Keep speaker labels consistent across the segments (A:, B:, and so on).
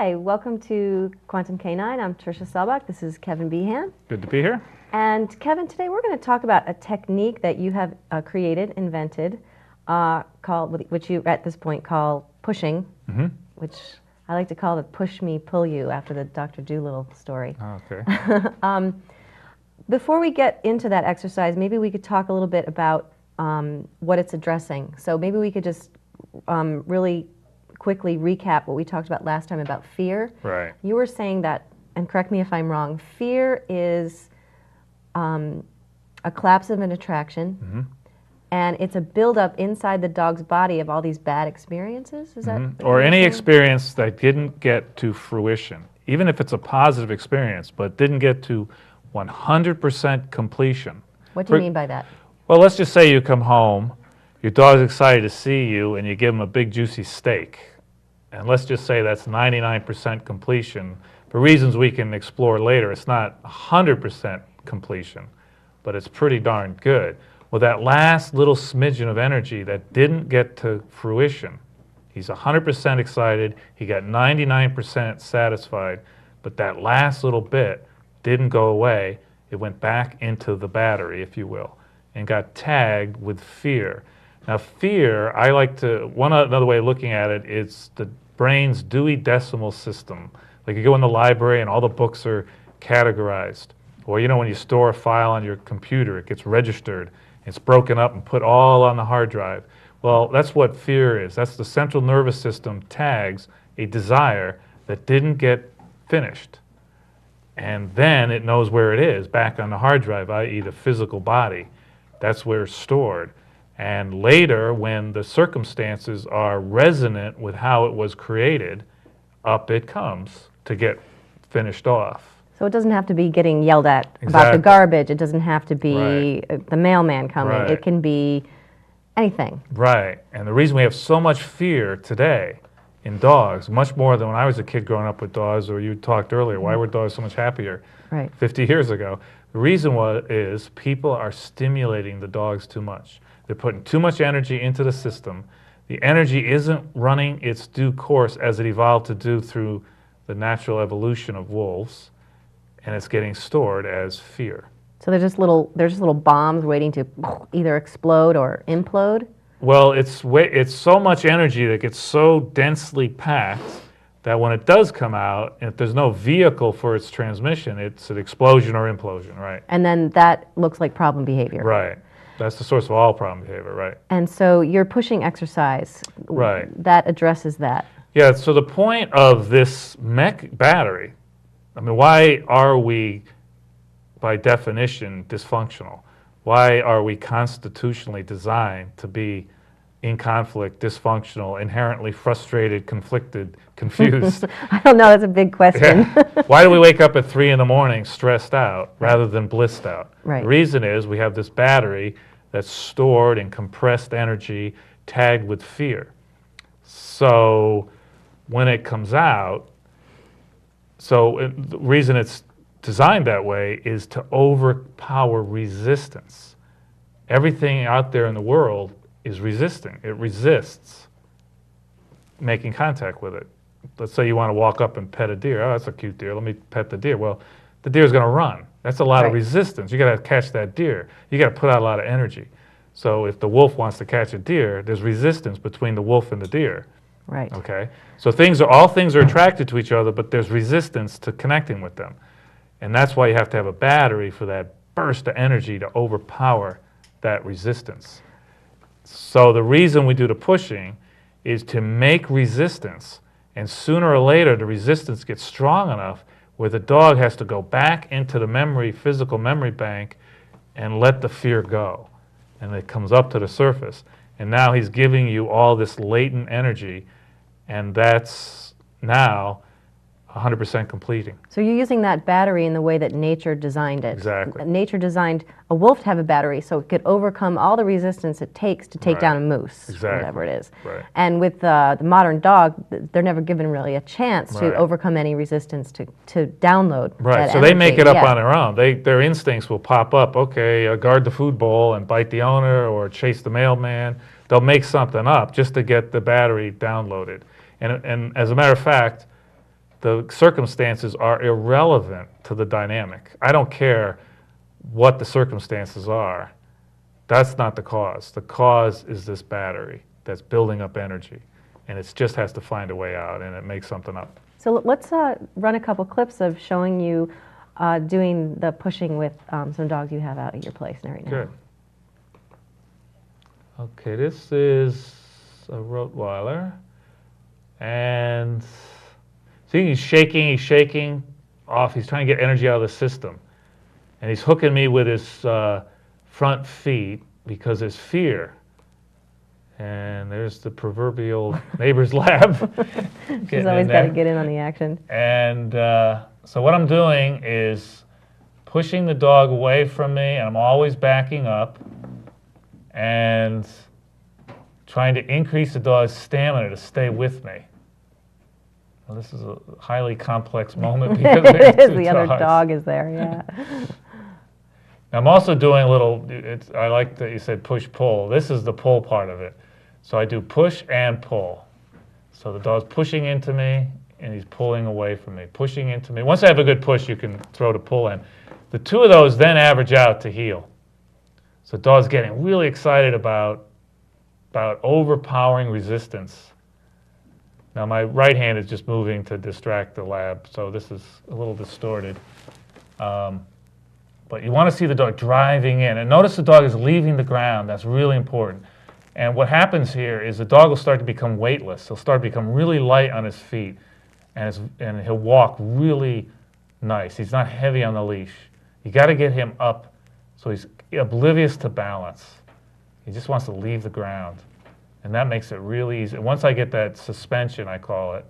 A: Hi, welcome to Quantum Canine. I'm Tricia Selbach. This is Kevin Behan.
B: Good to be here.
A: And Kevin, today we're going to talk about a technique that you have created, invented, which you at this point call pushing, which I like to call the push me, pull you after the Dr. Dolittle story.
B: Oh, okay.
A: Before we get into that exercise, maybe we could talk a little bit about what it's addressing. So maybe we could just really quickly recap what we talked about last time about fear.
B: Right.
A: You were saying that, and correct me if I'm wrong, fear is a collapse of an attraction, and it's a buildup inside the dog's body of all these bad experiences. Is that
B: or any experience that didn't get to fruition, even if it's a positive experience, but didn't get to 100% completion.
A: What do you mean by that?
B: Well, let's just say you come home, your dog's excited to see you, and you give him a big juicy steak. And let's just say that's 99% completion. For reasons we can explore later, it's not 100% completion, but it's pretty darn good. Well, that last little smidgen of energy that didn't get to fruition, he's 100% excited, he got 99% satisfied, but that last little bit didn't go away. It went back into the battery, if you will, and got tagged with fear. Now, fear, another way of looking at it is the brain's Dewey Decimal System. Like you go in the library and all the books are categorized. Or when you store a file on your computer, it gets registered. It's broken up and put all on the hard drive. Well, that's what fear is. That's the central nervous system tags a desire that didn't get finished. And then it knows where it is, back on the hard drive, i.e. the physical body. That's where it's stored. And later, when the circumstances are resonant with how it was created, up it comes to get finished off.
A: So it doesn't have to be getting yelled at about the garbage. It doesn't have to be the mailman coming. Right. It can be anything.
B: Right. And the reason we have so much fear today in dogs, much more than when I was a kid growing up with dogs, or you talked earlier, why were dogs so much happier 50 years ago? The reason is people are stimulating the dogs too much. They're putting too much energy into the system. The energy isn't running its due course as it evolved to do through the natural evolution of wolves, and it's getting stored as fear.
A: So they're just little bombs waiting to either explode or implode?
B: Well, it's so much energy that gets so densely packed that when it does come out, if there's no vehicle for its transmission, it's an explosion or implosion, right?
A: And then that looks like problem behavior.
B: Right. That's the source of all problem behavior, right?
A: And so your pushing exercise, that addresses that.
B: Yeah, so the point of this mech battery, why are we, by definition, dysfunctional? Why are we constitutionally designed to be in conflict, dysfunctional, inherently frustrated, conflicted, confused?
A: I don't know, that's a big question.
B: Yeah. Why do we wake up at 3 in the morning stressed out rather than blissed out?
A: Right.
B: The reason is we have this battery that's stored in compressed energy tagged with fear. So when it comes out, the reason it's designed that way is to overpower resistance. Everything out there in the world is resisting. It resists making contact with it. Let's say you want to walk up and pet a deer. Oh, that's a cute deer. Let me pet the deer. Well, the deer's going to run. That's a lot of resistance. You got to catch that deer. You got to put out a lot of energy. So if the wolf wants to catch a deer, there's resistance between the wolf and the deer.
A: Right.
B: Okay. So all things are attracted to each other, but there's resistance to connecting with them. And that's why you have to have a battery for that burst of energy to overpower that resistance. So the reason we do the pushing is to make resistance, and sooner or later the resistance gets strong enough where the dog has to go back into the physical memory bank and let the fear go. And it comes up to the surface. And now he's giving you all this latent energy, and that's now 100% completing.
A: So you're using that battery in the way that nature designed it.
B: Exactly.
A: Nature designed a wolf to have a battery so it could overcome all the resistance it takes to take down a moose, whatever it is.
B: Right.
A: And with the modern dog, they're never given really a chance to overcome any resistance to download that
B: so
A: energy.
B: they make it up on their own. Their instincts will pop up, guard the food bowl and bite the owner or chase the mailman. They'll make something up just to get the battery downloaded. And as a matter of fact, the circumstances are irrelevant to the dynamic. I don't care what the circumstances are. That's not the cause. The cause is this battery that's building up energy, and it just has to find a way out, and it makes something up.
A: So let's run a couple clips of showing you doing the pushing with some dogs you have out at your place right now.
B: Good. Okay, this is a Rottweiler, and see, he's shaking off. He's trying to get energy out of the system, and he's hooking me with his front feet because there's fear. And there's the proverbial neighbor's lab.
A: He's always got to get in on the action.
B: And so what I'm doing is pushing the dog away from me, and I'm always backing up and trying to increase the dog's stamina to stay with me. Well, this is a highly complex moment because
A: it is. The other dog is there, yeah.
B: I'm also doing a little, I like that you said push-pull. This is the pull part of it. So I do push and pull. So the dog's pushing into me, and he's pulling away from me, pushing into me. Once I have a good push, you can throw the pull in. The two of those then average out to heel. So the dog's getting really excited about overpowering resistance. Now my right hand is just moving to distract the lab, so this is a little distorted. But you want to see the dog driving in. And notice the dog is leaving the ground. That's really important. And what happens here is the dog will start to become weightless. He'll start to become really light on his feet. And he'll walk really nice. He's not heavy on the leash. You got to get him up so he's oblivious to balance. He just wants to leave the ground. And that makes it really easy. Once I get that suspension, I call it,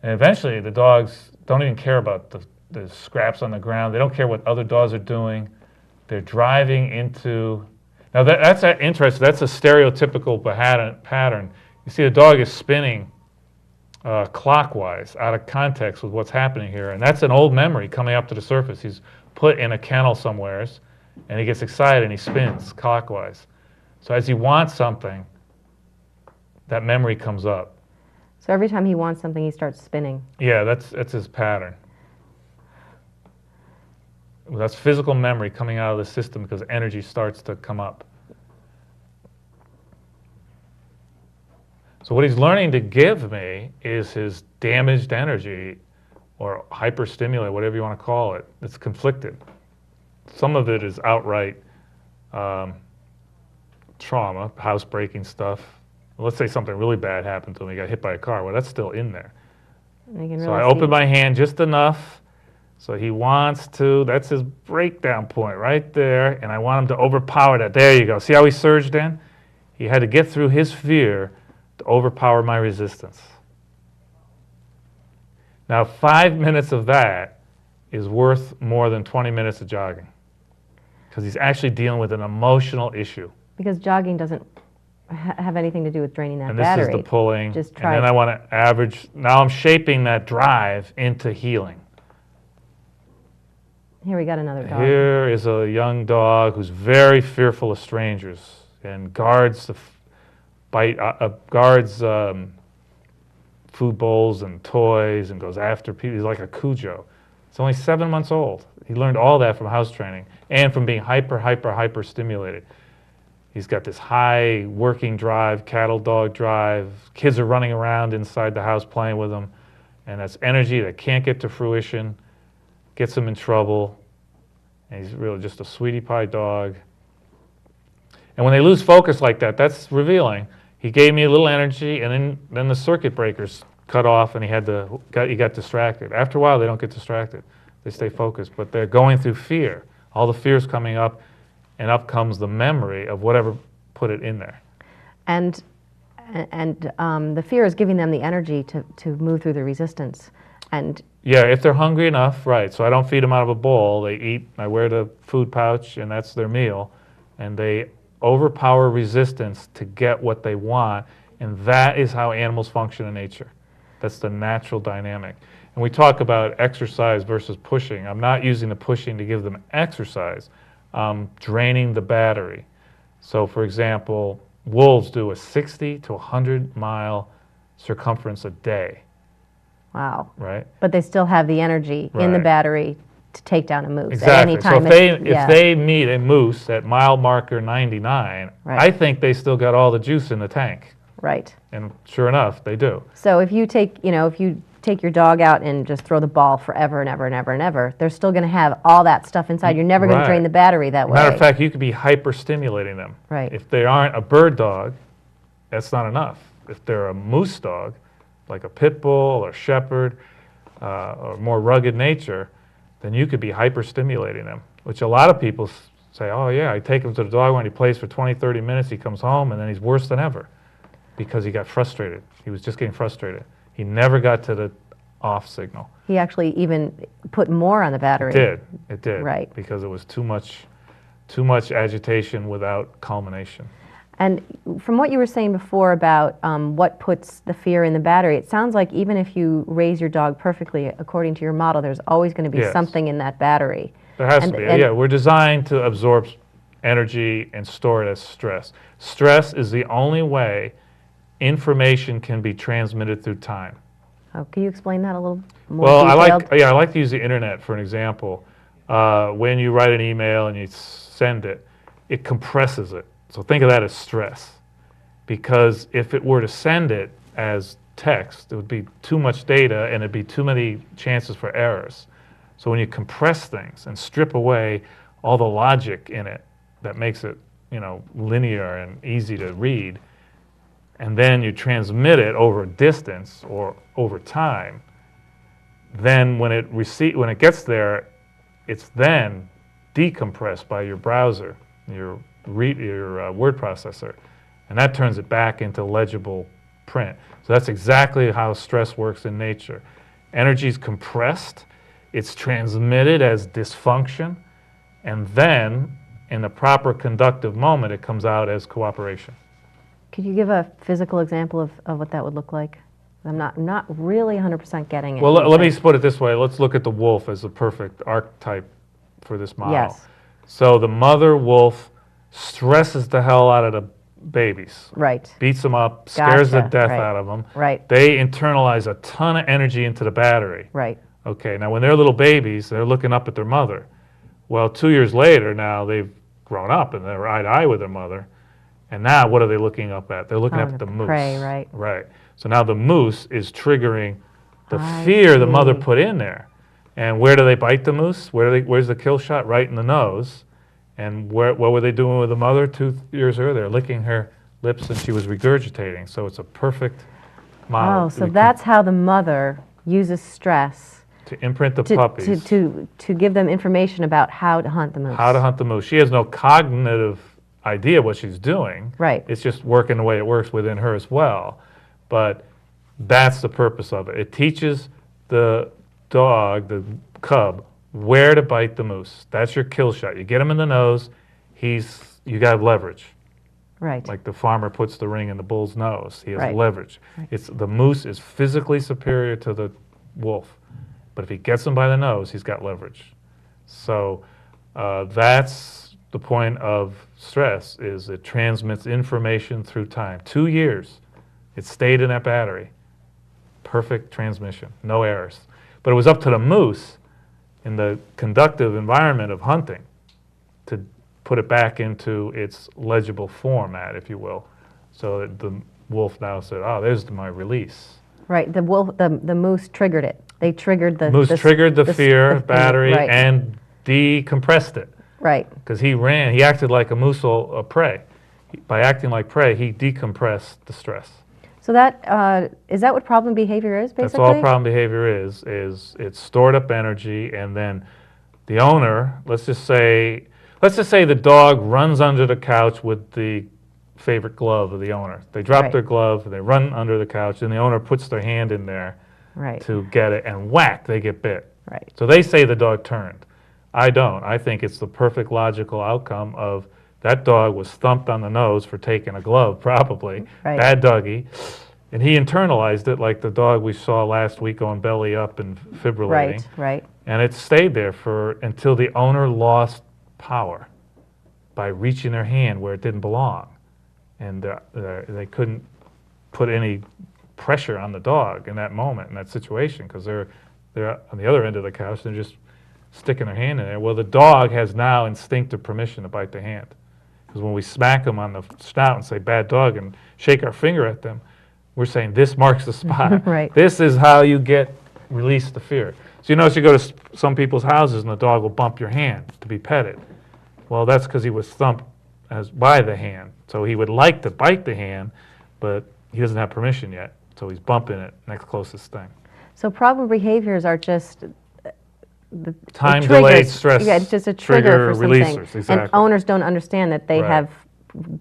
B: and eventually the dogs don't even care about the scraps on the ground. They don't care what other dogs are doing. They're driving into... Now that's interesting. That's a stereotypical pattern. You see the dog is spinning clockwise, out of context with what's happening here. And that's an old memory coming up to the surface. He's put in a kennel somewheres, and he gets excited and he spins clockwise. So as he wants something, that memory comes up.
A: So every time he wants something, he starts spinning.
B: Yeah, that's his pattern. That's physical memory coming out of the system because energy starts to come up. So what he's learning to give me is his damaged energy or hyperstimulate, whatever you want to call it. It's conflicted. Some of it is outright trauma, house-breaking stuff. Let's say something really bad happened to him. He got hit by a car. Well, that's still in there. So I open my hand just enough so he wants to. That's his breakdown point right there, and I want him to overpower that. There you go. See how he surged in? He had to get through his fear to overpower my resistance. Now, 5 minutes of that is worth more than 20 minutes of jogging because he's actually dealing with an emotional issue.
A: Because jogging doesn't have anything to do with draining that
B: and
A: battery.
B: And this is the pulling.
A: Just try.
B: And then I want to average. Now I'm shaping that drive into healing.
A: Here we got another dog.
B: Here is a young dog who's very fearful of strangers and guards the food bowls and toys and goes after people. He's like a Cujo. He's only 7 months old. He learned all that from house training and from being hyper stimulated. He's got this high working drive, cattle dog drive. Kids are running around inside the house playing with him. And that's energy that can't get to fruition, gets him in trouble. And he's really just a sweetie pie dog. And when they lose focus like that, that's revealing. He gave me a little energy, and then the circuit breakers cut off, and he got distracted. After a while, they don't get distracted. They stay focused, but they're going through fear. All the fear's coming up, and up comes the memory of whatever put it in there.
A: And the fear is giving them the energy to move through the resistance. And
B: yeah, if they're hungry enough, right. So I don't feed them out of a bowl. They eat, I wear the food pouch, and that's their meal. And they overpower resistance to get what they want, and that is how animals function in nature. That's the natural dynamic. And we talk about exercise versus pushing. I'm not using the pushing to give them exercise. I'm draining the battery. So for example, wolves do a 60 to 100 mile circumference a day.
A: Wow.
B: right?
A: But they still have the energy in the
B: Right.
A: battery to take down a moose
B: Exactly.
A: at any time.
B: So if they meet a moose at mile marker 99,
A: Right.
B: I think they still got all the juice in the tank.
A: Right.
B: And sure enough, they do.
A: So if you take your dog out and just throw the ball forever and ever and ever and ever, they're still going to have all that stuff inside. You're never going to
B: Right.
A: drain the battery that way.
B: Matter of fact, you could be hyper-stimulating them.
A: Right.
B: If they aren't a bird dog, that's not enough. If they're a moose dog, like a pit bull or shepherd, or more rugged nature, then you could be hyper-stimulating them, which a lot of people say, oh yeah, I take him to the dog run, he plays for 20, 30 minutes, he comes home, and then he's worse than ever because he got frustrated. He was just getting frustrated. He never got to the off signal.
A: He actually even put more on the battery.
B: It did.
A: Right.
B: Because it was too much agitation without culmination.
A: And from what you were saying before about what puts the fear in the battery, it sounds like even if you raise your dog perfectly according to your model, there's always going to be
B: Yes.
A: something in that battery.
B: There has to be. Yeah, we're designed to absorb energy and store it as stress. Stress is the only way information can be transmitted through time.
A: Oh, can you explain that a little more
B: Well,
A: detailed?
B: I like to use the internet for an example. When you write an email and you send it, it compresses it. So think of that as stress. Because if it were to send it as text, it would be too much data and it'd be too many chances for errors. So when you compress things and strip away all the logic in it that makes it, linear and easy to read, and then you transmit it over distance or over time, then when it gets there, it's then decompressed by your browser, your word processor, and that turns it back into legible print. So that's exactly how stress works in nature. Energy is compressed, it's transmitted as dysfunction, and then in the proper conductive moment, it comes out as cooperation.
A: Could you give a physical example of what that would look like? I'm not really 100% getting it.
B: Well, let me put it this way. Let's look at the wolf as the perfect archetype for this model.
A: Yes.
B: So the mother wolf stresses the hell out of the babies.
A: Right.
B: Beats them up, scares the
A: Gotcha,
B: death
A: right.
B: out of them.
A: Right.
B: They internalize a ton of energy into the battery.
A: Right.
B: Okay, now when they're little babies, they're looking up at their mother. Well, 2 years later, now they've grown up and they're eye to eye with their mother. And now what are they looking up at? They're looking up at the moose.
A: Prey, right.
B: Right. So now the moose is triggering the
A: I
B: fear the mother
A: see.
B: put in there. And where do they bite the moose? Where's the kill shot? Right in the nose. And what were they doing with the mother 2 years earlier? They're licking her lips and she was regurgitating. So it's a perfect model.
A: Oh, so that's how the mother uses stress
B: to imprint the puppies.
A: to give them information about how to hunt the moose.
B: How to hunt the moose. She has no cognitive idea what she's doing.
A: Right.
B: It's just working the way it works within her as well. But that's the purpose of it. It teaches the dog, the cub, where to bite the moose. That's your kill shot. You get him in the nose, you got leverage.
A: Right.
B: Like the farmer puts the ring in the bull's nose. He has
A: Right.
B: leverage.
A: Right.
B: The moose is physically superior to the wolf. But if he gets him by the nose, he's got leverage. So that's the point of stress, is it transmits information through time. 2 years, it stayed in that battery. Perfect transmission, no errors. But it was up to the moose in the conductive environment of hunting to put it back into its legible format, if you will. So that the wolf now said, oh, there's my release.
A: Right. The wolf, the moose triggered it. They triggered the
B: Moose triggered the fear battery
A: right.
B: and decompressed it.
A: Right.
B: Because he acted like a moose or prey. By acting like prey, he decompressed the stress.
A: So is that what problem behavior is, basically?
B: That's all problem behavior is it's stored up energy, and then the owner, let's just say the dog runs under the couch with the favorite glove of the owner. They drop
A: Right.
B: their glove, they run under the couch, and the owner puts their hand in there
A: Right.
B: to get it, and whack, they get bit.
A: Right.
B: So they say the dog turned. I don't. I think it's the perfect logical outcome of that dog was thumped on the nose for taking a glove, probably.
A: Right.
B: Bad doggy. And he internalized it like the dog we saw last week going belly up and fibrillating.
A: Right. Right.
B: And it stayed there until the owner lost power by reaching their hand where it didn't belong. And they couldn't put any pressure on the dog in that moment, in that situation, because they're on the other end of the couch, they're just sticking their hand in there. Well, the dog has now instinctive permission to bite the hand. Because when we smack them on the snout and say, bad dog, and shake our finger at them, we're saying, this marks the spot.
A: Right.
B: This is how you release the fear. So you notice you go to some people's houses and the dog will bump your hand to be petted. Well, that's because he was thumped by the hand. So he would like to bite the hand, but he doesn't have permission yet. So he's bumping it, next closest thing.
A: So problem behaviors are just the
B: time-delayed stress.
A: Yeah, it's just a trigger for something.
B: Releasers, exactly.
A: And owners don't understand that they
B: Right.
A: have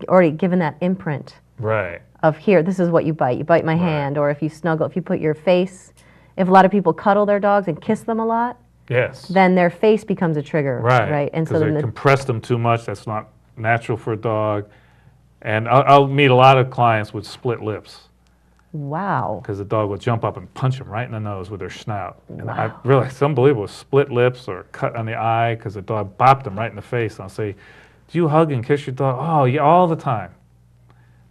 A: already given that imprint
B: Right.
A: of, here, this is what you bite. You bite my hand, or if you snuggle, if you put your face, if a lot of people cuddle their dogs and kiss them a lot,
B: Yes.
A: then their face becomes a trigger.
B: Right.
A: And so
B: Because
A: then
B: they compress them too much. That's not natural for a dog. And I'll meet a lot of clients with split lips.
A: Wow.
B: Because the dog will jump up and punch them right in the nose with their snout. And I
A: Wow.
B: really, it's unbelievable. Split lips or cut on the eye because the dog bopped them right in the face. And I'll say, do you hug and kiss your dog? Oh, yeah, all the time.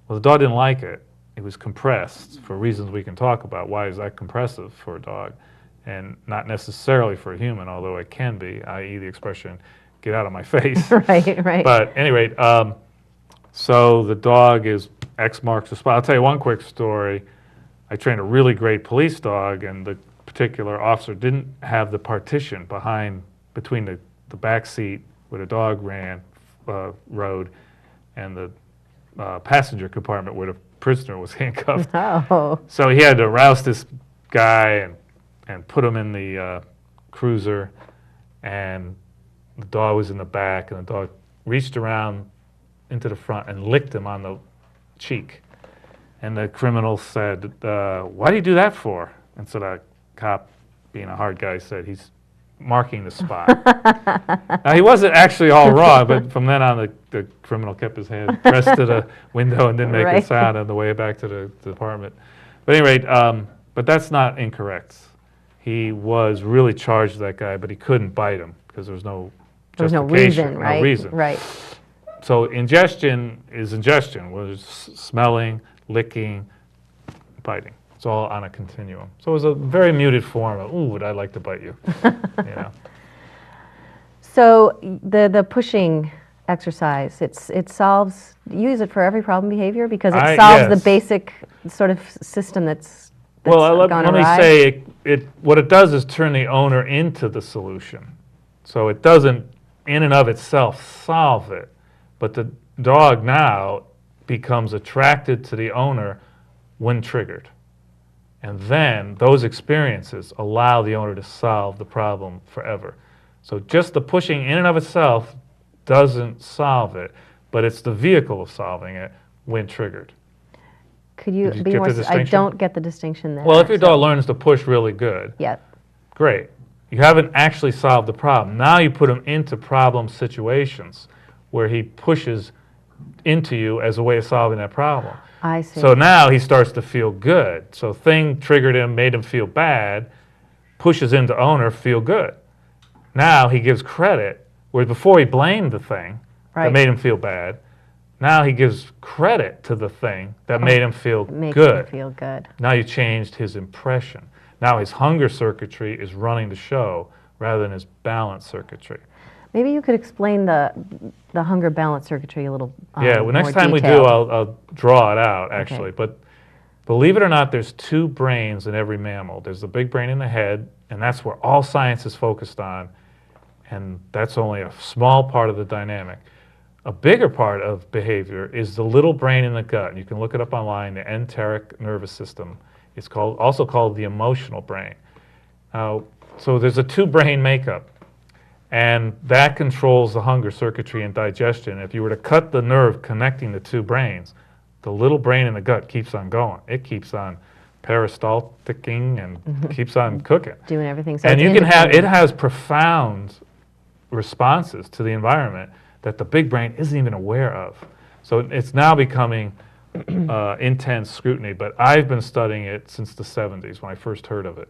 B: Well, the dog didn't like it. It was compressed for reasons we can talk about. Why is that compressive for a dog? And not necessarily for a human, although it can be, i.e. the expression, get out of my face.
A: Right, right.
B: But at any rate, so the dog is X marks the spot. I'll tell you one quick story. I trained a really great police dog, and the particular officer didn't have the partition between the back seat where the dog rode and the passenger compartment where the prisoner was handcuffed.
A: Oh.
B: So he had to rouse this guy and put him in the cruiser, and the dog was in the back, and the dog reached around into the front and licked him on the cheek. And the criminal said, why do you do that for? And so the cop, being a hard guy, said, he's marking the spot. Now, he wasn't actually all wrong, but from then on, the criminal kept his hand pressed to the window and didn't make a
A: Right.
B: sound on the way back to the department. But at any rate, but that's not incorrect. He was really charged, that guy, but he couldn't bite him because there was no justification.
A: Reason, right?
B: No reason.
A: Right.
B: So ingestion is ingestion, whether it's smelling, licking, biting. It's all on a continuum. So it was a very muted form of, ooh, would I like to bite you? You know?
A: So the pushing exercise, it solves, you use it for every problem behavior because it solves the
B: yes.
A: basic sort of system that's
B: Well, let
A: gone
B: me
A: awry.
B: say, what it does is turn the owner into the solution. So it doesn't, in and of itself, solve it. But the dog now becomes attracted to the owner when triggered. And then those experiences allow the owner to solve the problem forever. So just the pushing in and of itself doesn't solve it, but it's the vehicle of solving it when triggered.
A: Could you
B: Did you
A: be
B: get
A: more?
B: the
A: I
B: distinction?
A: don't get the distinction there.
B: Well, if your
A: so-
B: dog learns to push really good,
A: Yeah.
B: great. You haven't actually solved the problem. Now you put him into problem situations where he pushes into you as a way of solving that problem.
A: I see.
B: So now he starts to feel good. So thing triggered him, made him feel bad, pushes into owner, feel good. Now he gives credit, where before he blamed the thing that
A: Right.
B: made him feel bad. Now he gives credit to the thing that made him feel
A: Makes
B: good.
A: me feel good.
B: Now you changed his impression. Now his hunger circuitry is running the show rather than his balance circuitry.
A: Maybe you could explain the hunger balance circuitry a little.
B: Yeah, well, next
A: more
B: time we do,
A: detailed.
B: I'll draw it out, actually.
A: Okay.
B: But believe it or not, there's two brains in every mammal. There's the big brain in the head, and that's where all science is focused on, and that's only a small part of the dynamic. A bigger part of behavior is the little brain in the gut. You can look it up online, the enteric nervous system. It's also called the emotional brain. So there's a two-brain makeup, and that controls the hunger circuitry and digestion. If you were to cut the nerve connecting the two brains, the little brain in the gut keeps on going. It keeps on peristalticking and keeps on cooking.
A: Doing everything. So
B: And
A: it's
B: you can have, it
A: independent.
B: has profound responses to the environment that the big brain isn't even aware of. So it's now becoming intense scrutiny, but I've been studying it since the 70s when I first heard of it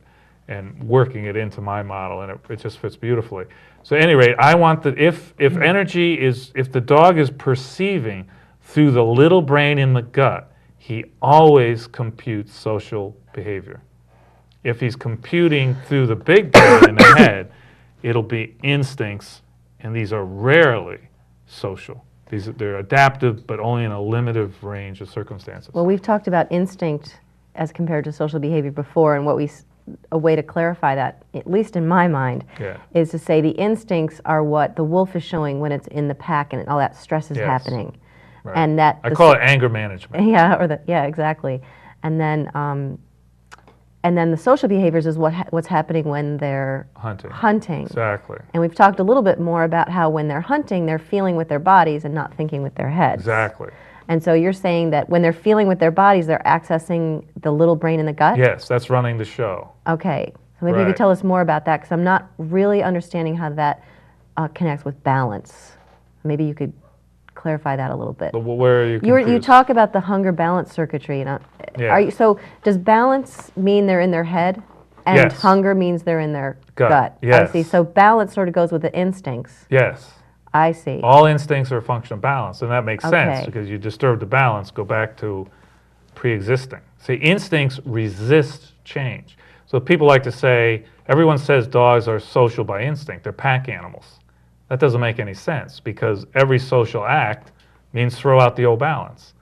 B: and working it into my model, and it just fits beautifully. So at any rate, I want that if energy is, if the dog is perceiving through the little brain in the gut, he always computes social behavior. If he's computing through the big brain in the head, it'll be instincts, and these are rarely social. They're adaptive, but only in a limited range of circumstances.
A: Well, we've talked about instinct as compared to social behavior before, and a way to clarify that, at least in my mind, is to say the instincts are what the wolf is showing when it's in the pack and all that stress is happening.
B: Right.
A: And that
B: I call it anger management.
A: Yeah, exactly. And then the social behaviors is what's happening when they're hunting.
B: Exactly.
A: And we've talked a little bit more about how when they're hunting, they're feeling with their bodies and not thinking with their heads.
B: Exactly.
A: And so you're saying that when they're feeling with their bodies, they're accessing the little brain in the gut?
B: Yes, that's running the show.
A: Okay. So maybe you could tell us more about that, because I'm not really understanding how that connects with balance. Maybe you could clarify that a little bit.
B: But where are you confused?
A: You talk about the hunger balance circuitry. So does balance mean they're in their head, and hunger means they're in their gut?
B: Yes.
A: I see. So balance sort of goes with the instincts.
B: Yes.
A: I see.
B: All instincts are a function of balance, and that makes sense because you disturb the balance, go back to pre-existing. See, instincts resist change. So people like to say, everyone says dogs are social by instinct. They're pack animals. That doesn't make any sense because every social act means throw out the old balance.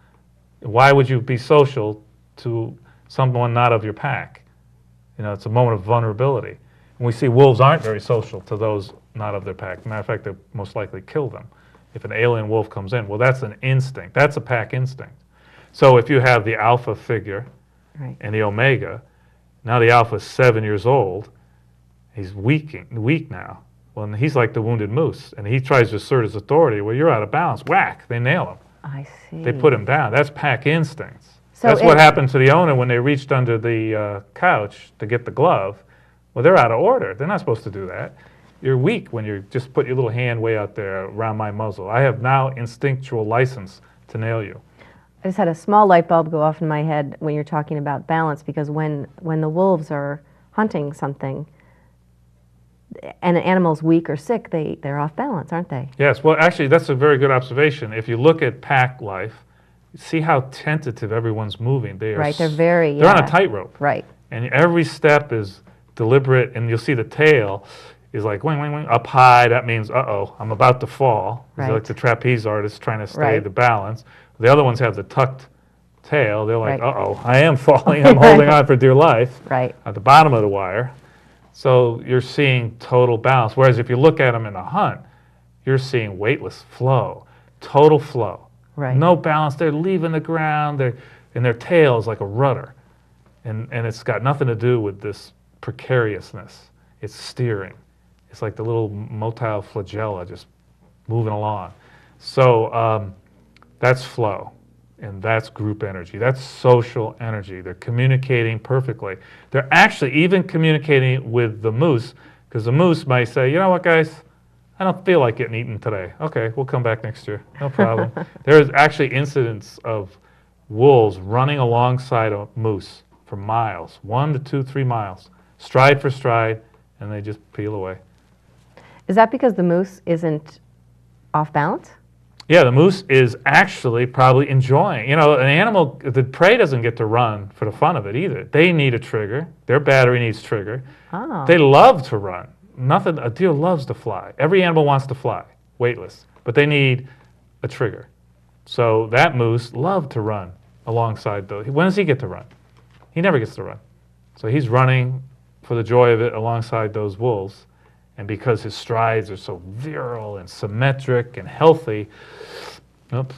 B: Why would you be social to someone not of your pack? It's a moment of vulnerability. And we see wolves aren't very social to those not of their pack. Matter of fact, they most likely kill them. If an alien wolf comes in, well, that's an instinct. That's a pack instinct. So if you have the alpha figure and the omega, now the alpha's 7 years old, he's weak now. Well, and he's like the wounded moose, and he tries to assert his authority. Well, you're out of balance. Whack, they nail him.
A: I see.
B: They put him down. That's pack instincts. So that's what happened to the owner when they reached under the couch to get the glove. Well, they're out of order. They're not supposed to do that. You're weak when you just put your little hand way out there around my muzzle. I have now instinctual license to nail you.
A: I just had a small light bulb go off in my head when you're talking about balance, because when the wolves are hunting something and an animal's weak or sick, they're off balance, aren't they?
B: Yes. Well, actually, that's a very good observation. If you look at pack life, see how tentative everyone's moving. They're on a tightrope.
A: Right.
B: And every step is deliberate, and you'll see the tail is like wing, wing, wing, up high. That means, uh-oh, I'm about to fall. It's like the trapeze artist trying to stay the balance. The other ones have the tucked tail. They're like, uh-oh, I am falling. I'm holding on for dear life.
A: Right.
B: At the bottom of the wire. So you're seeing total balance. Whereas if you look at them in a hunt, you're seeing weightless flow, total flow.
A: Right.
B: No balance. They're leaving the ground. And their tail is like a rudder. And it's got nothing to do with this precariousness. It's steering. It's like the little motile flagella just moving along. So that's flow, and that's group energy. That's social energy. They're communicating perfectly. They're actually even communicating with the moose, because the moose might say, you know what, guys? I don't feel like getting eaten today. Okay, we'll come back next year. No problem. There's actually incidents of wolves running alongside a moose for miles, 1 to 2, 3 miles, stride for stride, and they just peel away.
A: Is that because the moose isn't off balance?
B: Yeah, the moose is actually probably enjoying. An animal, the prey doesn't get to run for the fun of it either. They need a trigger. Their battery needs trigger.
A: Oh.
B: They love to run. A deer loves to fly. Every animal wants to fly, weightless, but they need a trigger. So that moose loved to run alongside those. When does he get to run? He never gets to run. So he's running for the joy of it alongside those wolves. And because his strides are so virile and symmetric and healthy,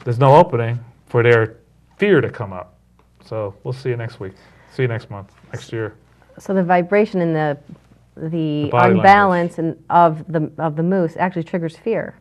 B: there's no opening for their fear to come up. So we'll see you next week. See you next month, next year.
A: So the vibration in the
B: body
A: unbalance of the moose actually triggers fear.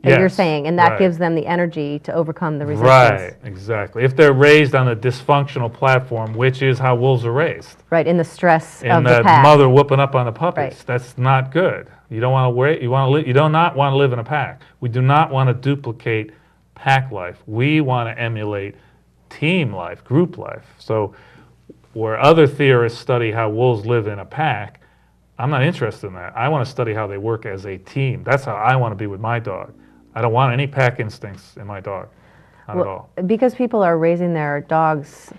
B: Yes,
A: you're saying, and that gives them the energy to overcome the resistance.
B: Right, exactly. If they're raised on a dysfunctional platform, which is how wolves are raised.
A: Right, in the stress of the
B: pack.
A: pack.
B: Mother whooping up on the puppies.
A: Right.
B: That's not good. You don't want to you do not want to live in a pack. We do not want to duplicate pack life. We want to emulate team life, group life. So where other theorists study how wolves live in a pack, I'm not interested in that. I want to study how they work as a team. That's how I want to be with my dog. I don't want any pack instincts in my dog. not at all.
A: Because people are raising their dogs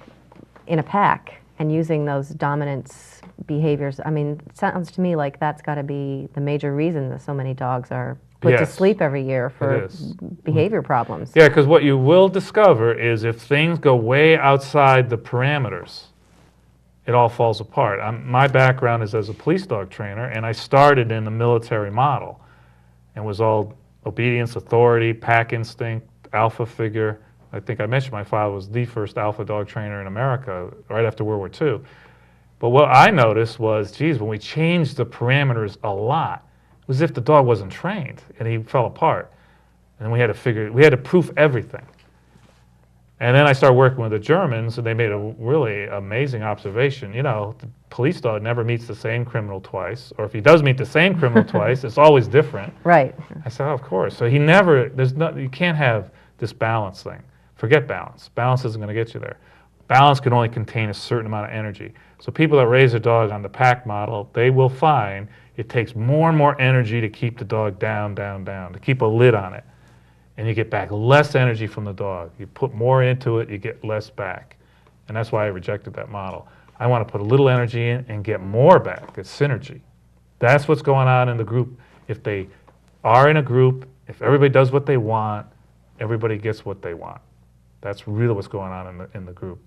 A: in a pack and using those dominance behaviors. I mean, it sounds to me like that's got to be the major reason that so many dogs are put to
B: Yes,
A: sleep every year for
B: it is.
A: behavior problems.
B: Yeah, because what you will discover is if things go way outside the parameters, it all falls apart. My background is as a police dog trainer, and I started in the military model and was all obedience, authority, pack instinct, alpha figure. I think I mentioned my father was the first alpha dog trainer in America right after World War II. But what I noticed was, geez, when we changed the parameters a lot, it was as if the dog wasn't trained and he fell apart. And we had to proof everything. And then I started working with the Germans, and they made a really amazing observation. You know, the police dog never meets the same criminal twice, or if he does meet the same criminal twice, it's always different.
A: Right.
B: I said, oh, of course. So you can't have this balance thing. Forget balance. Balance isn't going to get you there. Balance can only contain a certain amount of energy. So people that raise a dog on the pack model, they will find it takes more and more energy to keep the dog down, to keep a lid on it. And you get back less energy from the dog. You put more into it, you get less back. And that's why I rejected that model. I want to put a little energy in and get more back. It's synergy. That's what's going on in the group. If they are in a group, if everybody does what they want, everybody gets what they want. That's really what's going on in the group.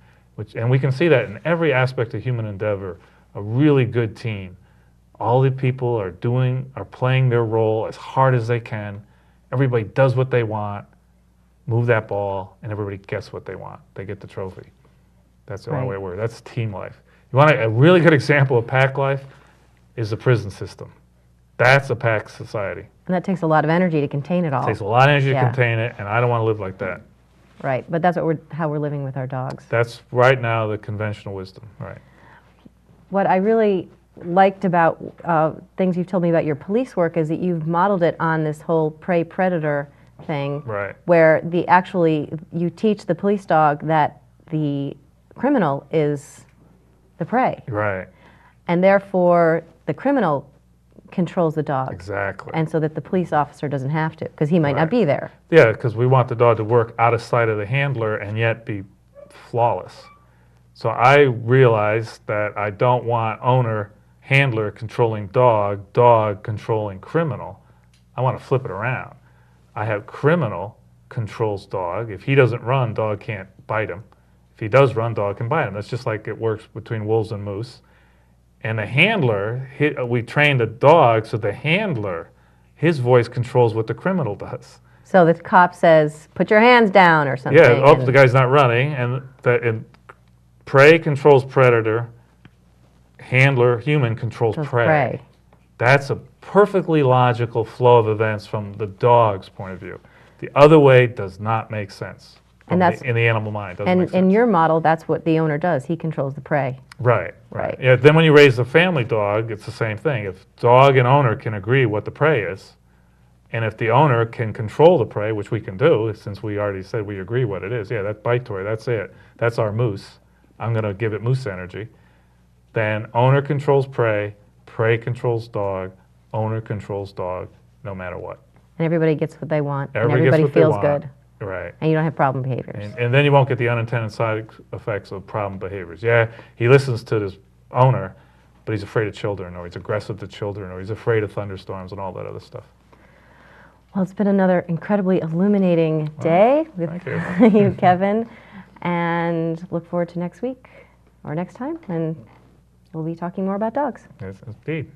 B: And we can see that in every aspect of human endeavor. A really good team. All the people are playing their role as hard as they can. Everybody does what they want, move that ball, and everybody gets what they want. They get the trophy. That's the only way it works. That's team life. You want a really good example of pack life is the prison system. That's a pack society.
A: And that takes a lot of energy to contain it all.
B: It takes a lot of energy to contain it, and I don't want to live like that.
A: Right, but that's how we're living with our dogs.
B: That's right now the conventional wisdom, right.
A: What I really liked about things you've told me about your police work is that you've modeled it on this whole prey-predator thing,
B: right.
A: where you teach the police dog that the criminal is the prey.
B: Right.
A: And therefore, the criminal controls the dog.
B: Exactly.
A: And so that the police officer doesn't have to, because he might not be there.
B: Yeah, because we want the dog to work out of sight of the handler and yet be flawless. So I realized that I don't want handler controlling dog controlling criminal. I want to flip it around. I have criminal controls dog. If he doesn't run, dog can't bite him. If he does run, dog can bite him. That's just like it works between wolves and moose. And the handler, we trained a dog, so the handler, his voice controls what the criminal does.
A: So the cop says, put your hands down or something.
B: Yeah, the guy's not running. And prey controls predator. Handler, human, controls prey. That's a perfectly logical flow of events from the dog's point of view. The other way does not make sense in the animal mind. Doesn't make sense.
A: In your model, that's what the owner does. He controls the prey.
B: Right. Yeah. Then when you raise a family dog, it's the same thing. If dog and owner can agree what the prey is, and if the owner can control the prey, which we can do, since we already said we agree what it is. Yeah, that bite toy, that's it. That's our moose. I'm going to give it moose energy. Then owner controls prey controls dog, owner controls dog, no matter what.
A: And everybody gets what they want, and
B: Everybody
A: everybody
B: gets what
A: feels
B: they want.
A: good.
B: Right.
A: And you don't have problem behaviors.
B: And then you won't get the unintended side effects of problem behaviors. Yeah, he listens to his owner, but he's afraid of children, or he's aggressive to children, or he's afraid of thunderstorms and all that other stuff.
A: Well, it's been another incredibly illuminating day with you, Kevin, and look forward to next week or next time, and we'll be talking more about dogs.
B: Yes, indeed.